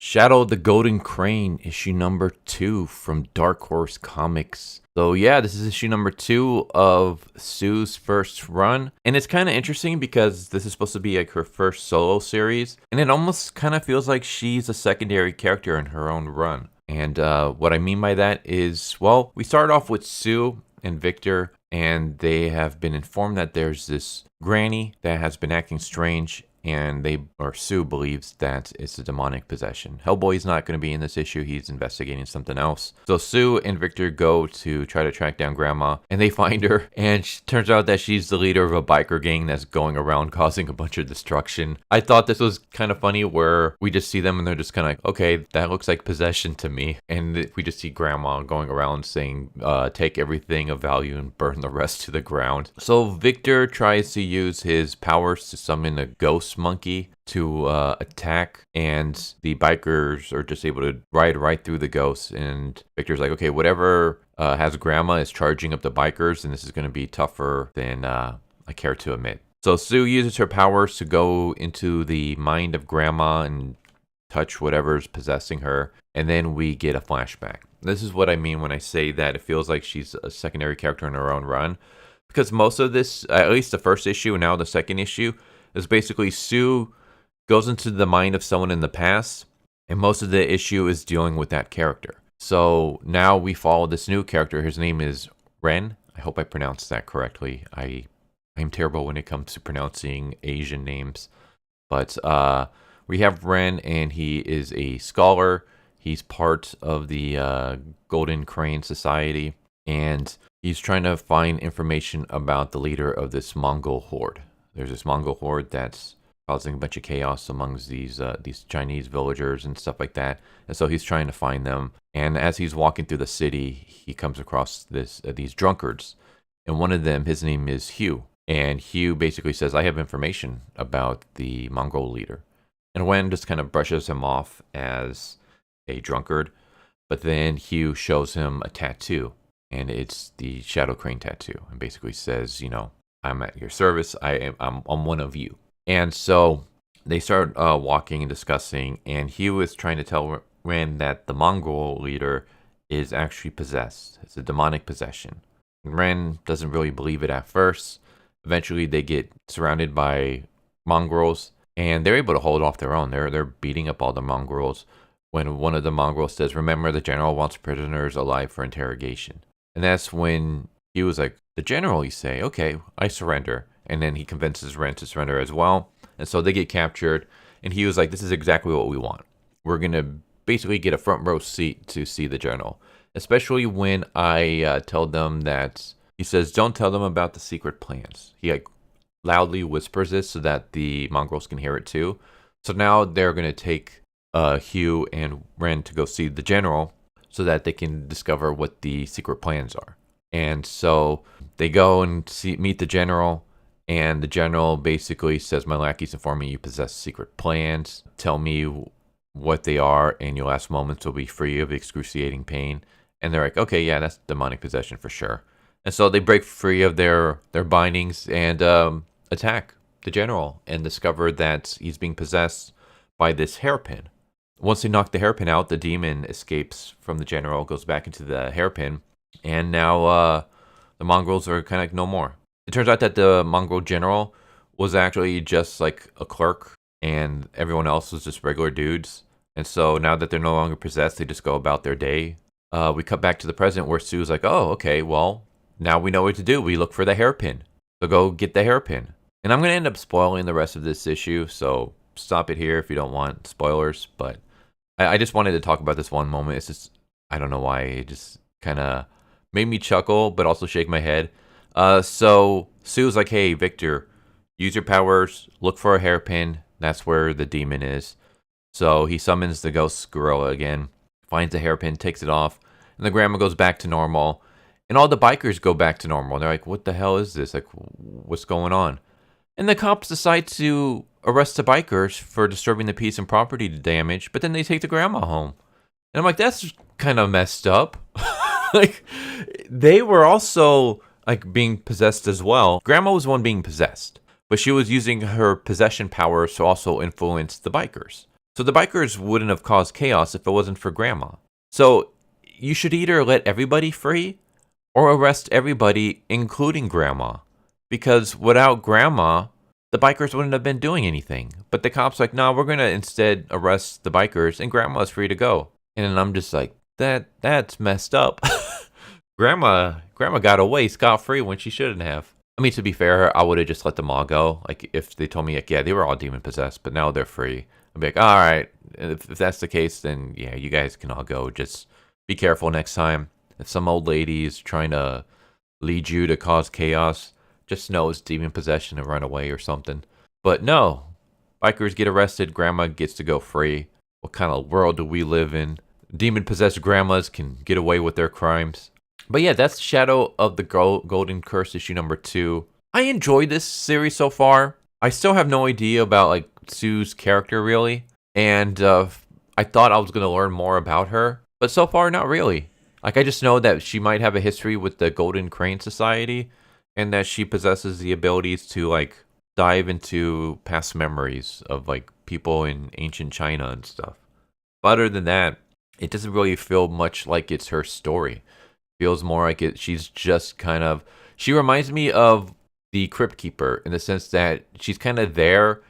Shadow the Golden Crane, issue number 2 from Dark Horse Comics. So yeah, this is issue number 2 of Sue's first run. And it's kind of interesting because this is supposed to be like her first solo series. And it almost kind of feels like she's a secondary character in her own run. And what I mean by that is, well, we started off with Sue and Victor. And they have been informed that there's this granny that has been acting strange, and Sue believes that it's a demonic possession. Hellboy's not going to be in this issue. He's investigating something else. So Sue and Victor go to try to track down Grandma, and they find her, and it turns out that she's the leader of a biker gang that's going around causing a bunch of destruction. I thought this was kind of funny where we just see them and they're just kind of like, okay, that looks like possession to me. And we just see Grandma going around saying, take everything of value and burn the rest to the ground. So Victor tries to use his powers to summon a ghost monkey to attack, and the bikers are just able to ride right through the ghosts. And Victor's like, okay, whatever has Grandma is charging up the bikers, and this is going to be tougher than I care to admit. So Sue uses her powers to go into the mind of Grandma and touch whatever's possessing her, and then we get a flashback. This is what I mean when I say that it feels like she's a secondary character in her own run, because most of this, at least the first issue and now the second issue, is basically Sue goes into the mind of someone in the past, and most of the issue is dealing with that character. So now we follow this new character. His name is Ren. I hope I pronounced that correctly. I'm terrible when it comes to pronouncing Asian names. But we have Ren, and he is a scholar. He's part of the Golden Crane Society, and he's trying to find information about the leader of this Mongol horde. There's this Mongol horde that's causing a bunch of chaos amongst these Chinese villagers and stuff like that. And so he's trying to find them. And as he's walking through the city, he comes across these drunkards. And one of them, his name is Hugh. And Hugh basically says, I have information about the Mongol leader. And Wen just kind of brushes him off as a drunkard. But then Hugh shows him a tattoo. And it's the Shadow Crane tattoo. And basically says, I'm at your service. I'm one of you. And so they start walking and discussing. And Hugh is trying to tell Ren that the Mongol leader is actually possessed. It's a demonic possession. And Ren doesn't really believe it at first. Eventually, they get surrounded by mongrels, and they're able to hold off their own. They're beating up all the mongrels. When one of the mongrels says, "Remember, the general wants prisoners alive for interrogation," and that's when he was like, "The general," you say, "Okay, I surrender." And then he convinces Ren to surrender as well. And so they get captured. And he was like, this is exactly what we want. We're going to basically get a front row seat to see the general. Especially when I tell them that, he says, don't tell them about the secret plans. He loudly whispers this so that the mongrels can hear it too. So now they're going to take Hugh and Ren to go see the general so that they can discover what the secret plans are. And so they go and meet the general. And the general basically says, my lackeys inform me you possess secret plans. Tell me what they are, and your last moments will be free of excruciating pain. And they're like, okay, yeah, that's demonic possession for sure. And so they break free of their bindings and attack the general and discover that he's being possessed by this hairpin. Once they knock the hairpin out, the demon escapes from the general, goes back into the hairpin, and now the mongrels are kind of like no more. It turns out that the Mongol general was actually just like a clerk, and everyone else was just regular dudes. And so now that they're no longer possessed, they just go about their day. We cut back to the present where Sue's like, oh, okay, well, now we know what to do. We look for the hairpin. So go get the hairpin. And I'm going to end up spoiling the rest of this issue, so stop it here if you don't want spoilers. But I just wanted to talk about this one moment. It's just, I don't know why, it just kind of made me chuckle, but also shake my head. So Sue's like, hey, Victor, use your powers, look for a hairpin. That's where the demon is. So he summons the ghost gorilla again, finds the hairpin, takes it off, and the grandma goes back to normal. And all the bikers go back to normal. They're like, what the hell is this? Like, what's going on? And the cops decide to arrest the bikers for disturbing the peace and property damage, but then they take the grandma home. And I'm like, that's kind of messed up. Like, they were also like being possessed as well. Grandma was the one being possessed, but she was using her possession powers to also influence the bikers. So the bikers wouldn't have caused chaos if it wasn't for Grandma. So you should either let everybody free or arrest everybody, including Grandma. Because without Grandma, the bikers wouldn't have been doing anything. But the cops like, no, we're going to instead arrest the bikers and Grandma's free to go. And then I'm just like, that's messed up. Grandma got away scot-free when she shouldn't have. I mean, to be fair, I would have just let them all go. Like, if they told me, like, yeah, they were all demon-possessed, but now they're free. I'd be like, all right, if that's the case, then, yeah, you guys can all go. Just be careful next time. If some old lady is trying to lead you to cause chaos, just know it's demon possession and run away or something. But no, bikers get arrested, Grandma gets to go free. What kind of world do we live in? Demon-possessed grandmas can get away with their crimes. But yeah, that's Shadow of the Golden Curse issue number 2. I enjoyed this series so far. I still have no idea about like Sue's character really. And I thought I was going to learn more about her. But so far, not really. Like, I just know that she might have a history with the Golden Crane Society. And that she possesses the abilities to like dive into past memories of like people in ancient China and stuff. But other than that, it doesn't really feel much like it's her story. Feels more like she's just kind of, she reminds me of the Crypt Keeper in the sense that she's kind of there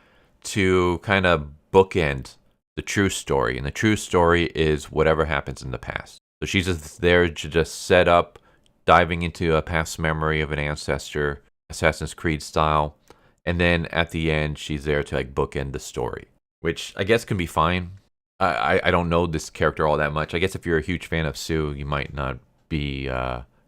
to kind of bookend the true story, and the true story is whatever happens in the past. So she's just there to just set up diving into a past memory of an ancestor, Assassin's Creed style, and then at the end she's there to like bookend the story, which I guess can be fine. I don't know this character all that much. I guess if you're a huge fan of Sue, you might not be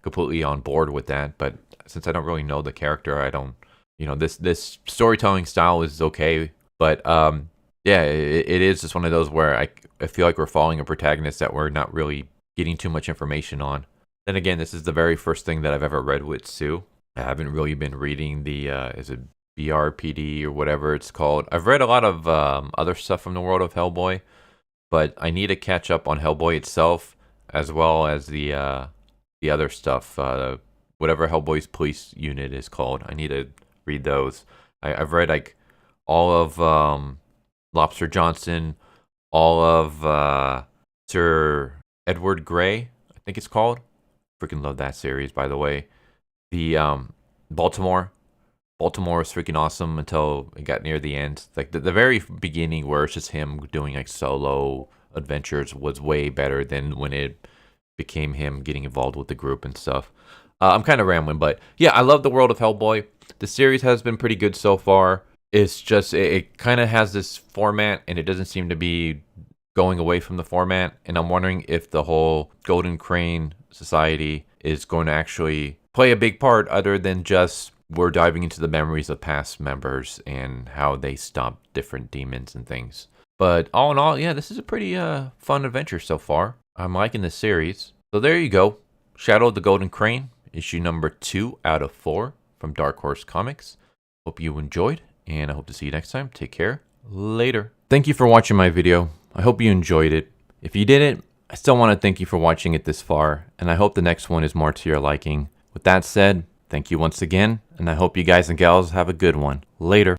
completely on board with that, but since I don't really know the character, I don't, this storytelling style is okay, but yeah, it is just one of those where I feel like we're following a protagonist that we're not really getting too much information on. Then again, this is the very first thing that I've ever read with Sue. I haven't really been reading the, is it B.R.P.D. or whatever it's called. I've read a lot of other stuff from the world of Hellboy, but I need to catch up on Hellboy itself, as well as the other stuff, whatever Hellboy's police unit is called. I need to read those. I've read like all of Lobster Johnson, all of Sir Edward Grey, I think it's called. Freaking love that series, by the way. The Baltimore is freaking awesome until it got near the end. Like the very beginning, where it's just him doing like solo adventures, was way better than when it became him getting involved with the group and stuff. I'm kind of rambling, but yeah, I love the world of Hellboy. The series has been pretty good so far. It's just it kind of has this format, and it doesn't seem to be going away from the format. And I'm wondering if the whole Golden Crane Society is going to actually play a big part, other than just we're diving into the memories of past members and how they stopped different demons and things. But all in all, yeah, this is a pretty fun adventure so far. I'm liking this series. So there you go. Shadow of the Golden Crane, issue number 2 out of 4 from Dark Horse Comics. Hope you enjoyed, and I hope to see you next time. Take care. Later. Thank you for watching my video. I hope you enjoyed it. If you didn't, I still want to thank you for watching it this far, and I hope the next one is more to your liking. With that said, thank you once again, and I hope you guys and gals have a good one. Later.